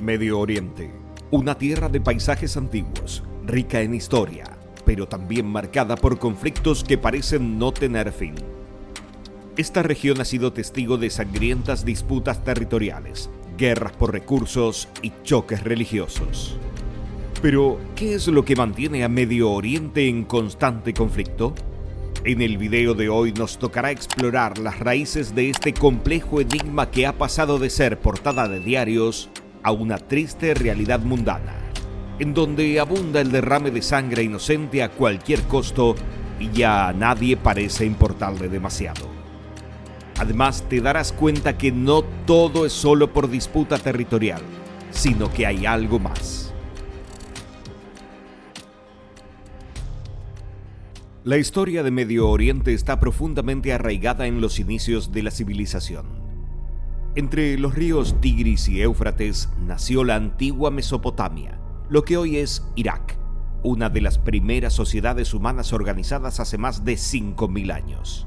Medio Oriente, una tierra de paisajes antiguos, rica en historia, pero también marcada por conflictos que parecen no tener fin. Esta región ha sido testigo de sangrientas disputas territoriales, guerras por recursos y choques religiosos. Pero, ¿qué es lo que mantiene a Medio Oriente en constante conflicto? En el video de hoy nos tocará explorar las raíces de este complejo enigma que ha pasado de ser portada de diarios a una triste realidad mundana, en donde abunda el derrame de sangre inocente a cualquier costo y ya a nadie parece importarle demasiado. Además, te darás cuenta que no todo es solo por disputa territorial, sino que hay algo más. La historia de Medio Oriente está profundamente arraigada en los inicios de la civilización. Entre los ríos Tigris y Éufrates nació la antigua Mesopotamia, lo que hoy es Irak, una de las primeras sociedades humanas organizadas hace más de 5.000 años.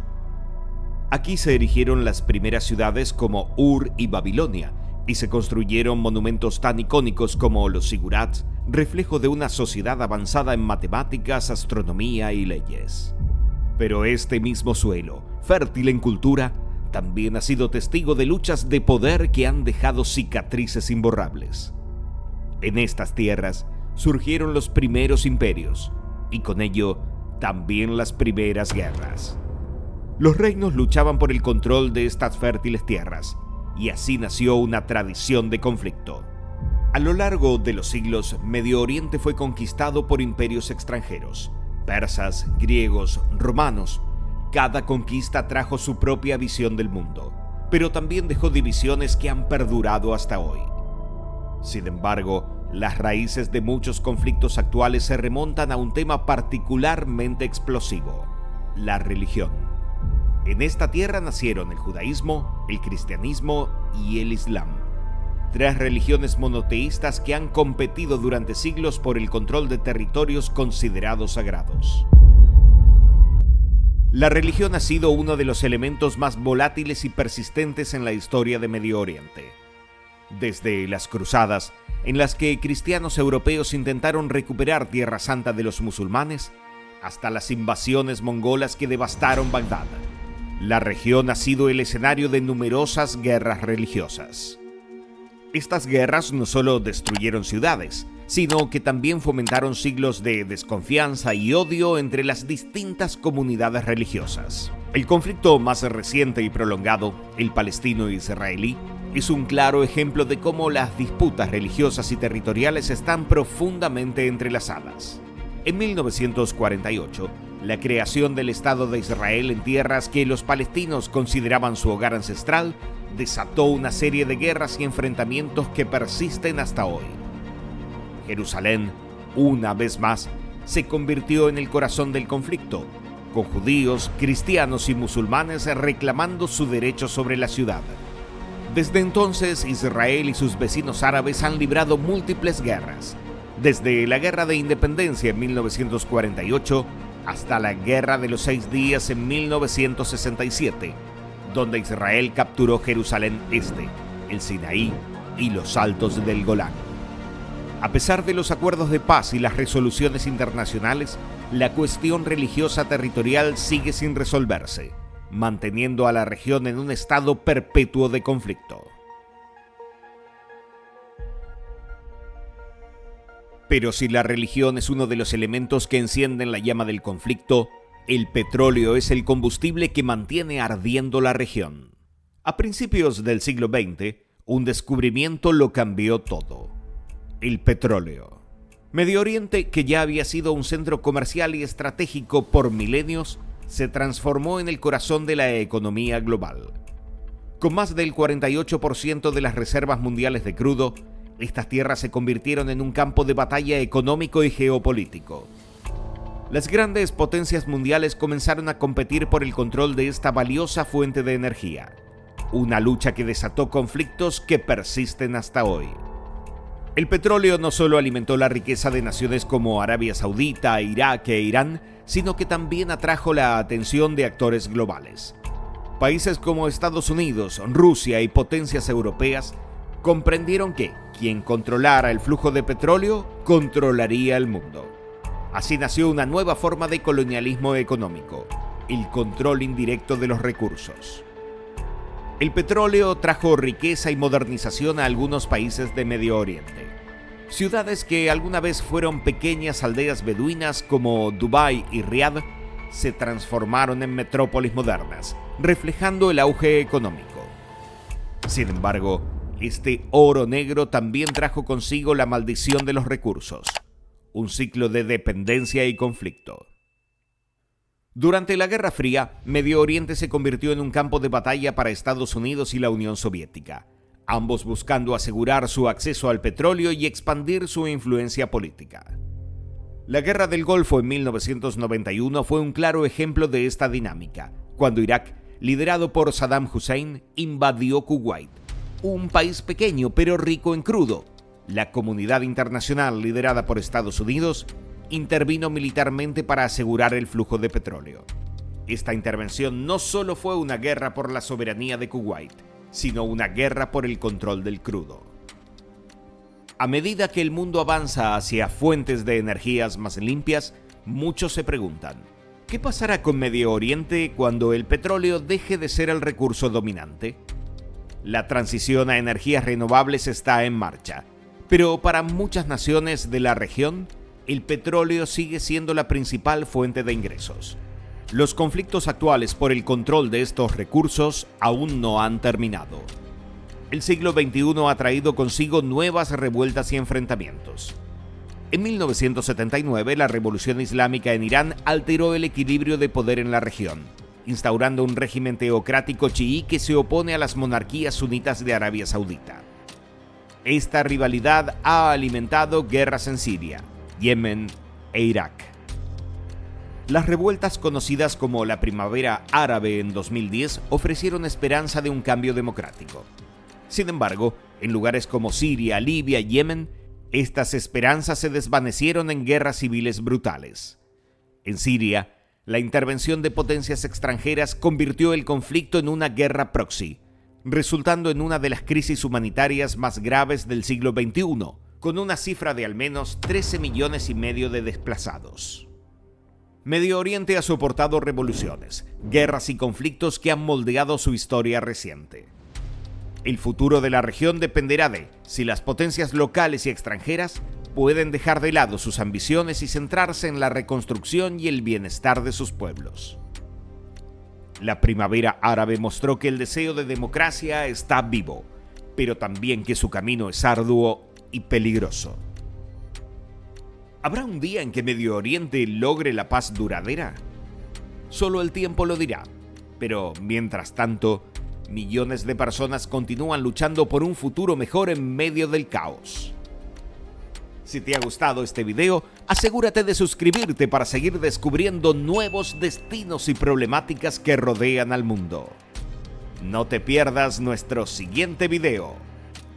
Aquí se erigieron las primeras ciudades como Ur y Babilonia, y se construyeron monumentos tan icónicos como los zigurats, reflejo de una sociedad avanzada en matemáticas, astronomía y leyes. Pero este mismo suelo, fértil en cultura, también ha sido testigo de luchas de poder que han dejado cicatrices imborrables. En estas tierras surgieron los primeros imperios, y con ello también las primeras guerras. Los reinos luchaban por el control de estas fértiles tierras, y así nació una tradición de conflicto. A lo largo de los siglos, Medio Oriente fue conquistado por imperios extranjeros, persas, griegos, romanos. Cada conquista trajo su propia visión del mundo, pero también dejó divisiones que han perdurado hasta hoy. Sin embargo, las raíces de muchos conflictos actuales se remontan a un tema particularmente explosivo: la religión. En esta tierra nacieron el judaísmo, el cristianismo y el islam. Tres religiones monoteístas que han competido durante siglos por el control de territorios considerados sagrados. La religión ha sido uno de los elementos más volátiles y persistentes en la historia de Medio Oriente. Desde las cruzadas, en las que cristianos europeos intentaron recuperar Tierra Santa de los musulmanes, hasta las invasiones mongolas que devastaron Bagdad, la región ha sido el escenario de numerosas guerras religiosas. Estas guerras no solo destruyeron ciudades, sino que también fomentaron siglos de desconfianza y odio entre las distintas comunidades religiosas. El conflicto más reciente y prolongado, el palestino-israelí, es un claro ejemplo de cómo las disputas religiosas y territoriales están profundamente entrelazadas. En 1948, la creación del Estado de Israel en tierras que los palestinos consideraban su hogar ancestral desató una serie de guerras y enfrentamientos que persisten hasta hoy. Jerusalén, una vez más, se convirtió en el corazón del conflicto, con judíos, cristianos y musulmanes reclamando su derecho sobre la ciudad. Desde entonces, Israel y sus vecinos árabes han librado múltiples guerras, desde la Guerra de Independencia en 1948 hasta la Guerra de los 6 Días en 1967, donde Israel capturó Jerusalén Este, el Sinaí y los Altos del Golán. A pesar de los acuerdos de paz y las resoluciones internacionales, la cuestión religiosa territorial sigue sin resolverse, manteniendo a la región en un estado perpetuo de conflicto. Pero si la religión es uno de los elementos que encienden la llama del conflicto, el petróleo es el combustible que mantiene ardiendo la región. A principios del siglo XX, un descubrimiento lo cambió todo: el petróleo. Medio Oriente, que ya había sido un centro comercial y estratégico por milenios, se transformó en el corazón de la economía global. Con más del 48% de las reservas mundiales de crudo, estas tierras se convirtieron en un campo de batalla económico y geopolítico. Las grandes potencias mundiales comenzaron a competir por el control de esta valiosa fuente de energía, una lucha que desató conflictos que persisten hasta hoy. El petróleo no solo alimentó la riqueza de naciones como Arabia Saudita, Irak e Irán, sino que también atrajo la atención de actores globales. Países como Estados Unidos, Rusia y potencias europeas comprendieron que quien controlara el flujo de petróleo controlaría el mundo. Así nació una nueva forma de colonialismo económico, el control indirecto de los recursos. El petróleo trajo riqueza y modernización a algunos países de Medio Oriente. Ciudades que alguna vez fueron pequeñas aldeas beduinas como Dubái y Riad se transformaron en metrópolis modernas, reflejando el auge económico. Sin embargo, este oro negro también trajo consigo la maldición de los recursos, un ciclo de dependencia y conflicto. Durante la Guerra Fría, Medio Oriente se convirtió en un campo de batalla para Estados Unidos y la Unión Soviética, ambos buscando asegurar su acceso al petróleo y expandir su influencia política. La Guerra del Golfo en 1991 fue un claro ejemplo de esta dinámica, cuando Irak, liderado por Saddam Hussein, invadió Kuwait, un país pequeño pero rico en crudo. La comunidad internacional, liderada por Estados Unidos, intervino militarmente para asegurar el flujo de petróleo. Esta intervención no solo fue una guerra por la soberanía de Kuwait, sino una guerra por el control del crudo. A medida que el mundo avanza hacia fuentes de energías más limpias, muchos se preguntan, ¿qué pasará con Medio Oriente cuando el petróleo deje de ser el recurso dominante? La transición a energías renovables está en marcha, pero para muchas naciones de la región, el petróleo sigue siendo la principal fuente de ingresos. Los conflictos actuales por el control de estos recursos aún no han terminado. El siglo XXI ha traído consigo nuevas revueltas y enfrentamientos. En 1979, la revolución islámica en Irán alteró el equilibrio de poder en la región, instaurando un régimen teocrático chií que se opone a las monarquías sunitas de Arabia Saudita. Esta rivalidad ha alimentado guerras en Siria, Yemen e Irak. Las revueltas conocidas como la Primavera Árabe en 2010 ofrecieron esperanza de un cambio democrático. Sin embargo, en lugares como Siria, Libia y Yemen, estas esperanzas se desvanecieron en guerras civiles brutales. En Siria, la intervención de potencias extranjeras convirtió el conflicto en una guerra proxy, resultando en una de las crisis humanitarias más graves del siglo XXI, con una cifra de al menos 13,5 millones de desplazados. Medio Oriente ha soportado revoluciones, guerras y conflictos que han moldeado su historia reciente. El futuro de la región dependerá de si las potencias locales y extranjeras pueden dejar de lado sus ambiciones y centrarse en la reconstrucción y el bienestar de sus pueblos. La Primavera Árabe mostró que el deseo de democracia está vivo, pero también que su camino es arduo y peligroso. ¿Habrá un día en que Medio Oriente logre la paz duradera? Solo el tiempo lo dirá, pero mientras tanto, millones de personas continúan luchando por un futuro mejor en medio del caos. Si te ha gustado este video, asegúrate de suscribirte para seguir descubriendo nuevos destinos y problemáticas que rodean al mundo. No te pierdas nuestro siguiente video.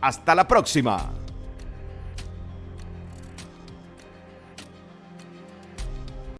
¡Hasta la próxima!